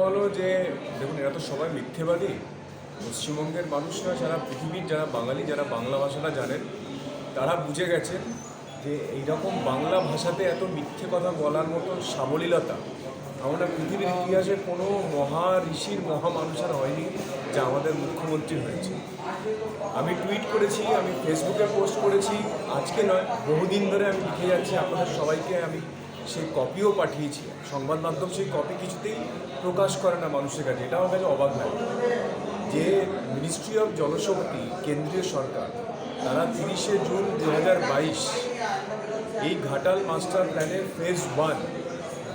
হলো যে দেখুন, এরা তো সবাই মিথ্যেবাদী। পশ্চিমবঙ্গের মানুষরা, সারা পৃথিবীর যারা বাঙালি, যারা বাংলা ভাষাটা জানেন, তারা বুঝে গেছেন যে এইরকম বাংলা ভাষাতে এত মিথ্যে কথা বলার মতো সাবলীলতা আমরা পৃথিবীর ইতিহাসে কোনো মহা ঋষির মহামানুষের হয়নি, যা আমাদের মুখ্যমন্ত্রী হয়েছে। আমি টুইট করেছি, আমি ফেসবুকে পোস্ট করেছি, আজকে নয়, বহুদিন ধরে আমি লিখে যাচ্ছি আপনাদের সবাইকে। আমি সেই কপিও পাঠিয়েছি। সংবাদ মাধ্যম সেই কপি কিছুতেই প্রকাশ করে না মানুষের কাছে। এটা আমার কাছে অবাক লাগে যে মিনিস্ট্রি অফ জলশক্তি, কেন্দ্রীয় সরকার, তারা 30শে জুন 2022 এই ঘাটাল মাস্টার প্ল্যানের ফেজ 1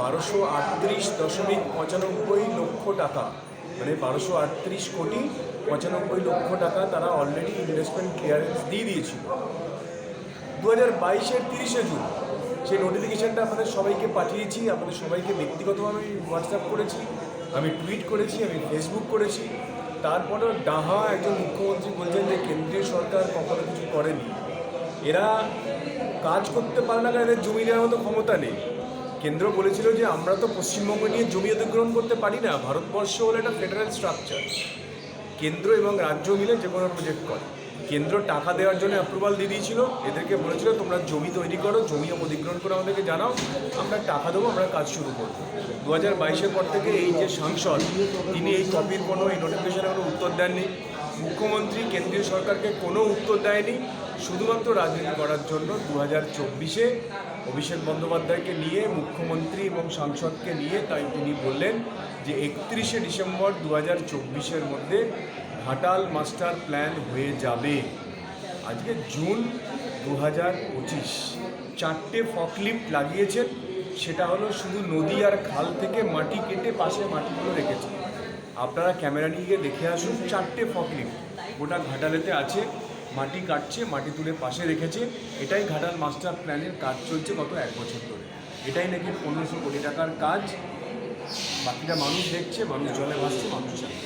1238.95 লক্ষ টাকা, মানে 1238 কোটি 95 লক্ষ টাকা তারা অলরেডি ইনভেস্টমেন্ট ক্লিয়ারেন্স দিয়ে দিয়েছিল 2022-এর 30শে জুন। সেই নোটিফিকেশানটা আপনাদের সবাইকে পাঠিয়েছি, আপনাদের সবাইকে ব্যক্তিগতভাবে আমি হোয়াটসঅ্যাপ করেছি, আমি টুইট করেছি, আমি ফেসবুক করেছি। তারপরেও ডাহা একজন মুখ্যমন্ত্রী বলছেন যে কেন্দ্রীয় সরকার কখনো কিছু করেনি। এরা কাজ করতে পারে না, কারণ এদের জমি নেওয়ার মতো ক্ষমতা নেই। কেন্দ্র বলেছিল যে আমরা তো পশ্চিমবঙ্গ নিয়ে জমি অধিগ্রহণ করতে পারি না, ভারতবর্ষ হলো একটা ফেডারেল স্ট্রাকচার, কেন্দ্র এবং রাজ্য মিলে যে কোনো প্রজেক্ট করে। কেন্দ্র টাকা দেওয়ার জন্য অ্যাপ্রুভাল দিয়ে দিয়েছিল, এদেরকে বলেছিল তোমরা জমি তৈরি করো, জমি অধিগ্রহণ করে আমাদেরকে জানাও, আমরা টাকা দেবো, আমরা কাজ শুরু করবো। 2022-এর পর থেকে এই যে সাংসদ, তিনি এই কপির কোনো, এই নোটিফিকেশনের কোনো উত্তর দেননি। মুখ্যমন্ত্রী কেন্দ্রীয় সরকারকে কোনো উত্তর দেয়নি, শুধুমাত্র রাজনীতি করার জন্য 2024-এ অভিষেক বন্দ্যোপাধ্যায়কে নিয়ে, মুখ্যমন্ত্রী এবং সাংসদকে নিয়ে, তাই তিনি বললেন যে 31শে ডিসেম্বর 2024-এর মধ্যে ঘাটাল মাস্টার প্ল্যান হয়ে যাবে। আজকে জুন 2025, 4টে ফকলিফট লাগিয়েছেন। সেটা হলো শুধু নদী আর খাল থেকে মাটি কেটে পাশে মাটিগুলো রেখেছে। আপনারা ক্যামেরা নিয়ে গিয়ে দেখে আসুন, 4টে ফকলিফট গোটা ঘাটালেতে আছে, মাটি কাটছে, মাটি তুলে পাশে রেখেছে। এটাই ঘাটাল মাস্টার প্ল্যানের কাজ চলছে গত 1 বছর ধরে। এটাই নাকি 1500 কোটি টাকার কাজ। বাকিটা মানুষ দেখছে, মানুষ জলে ভাসছে, মানুষ চায়।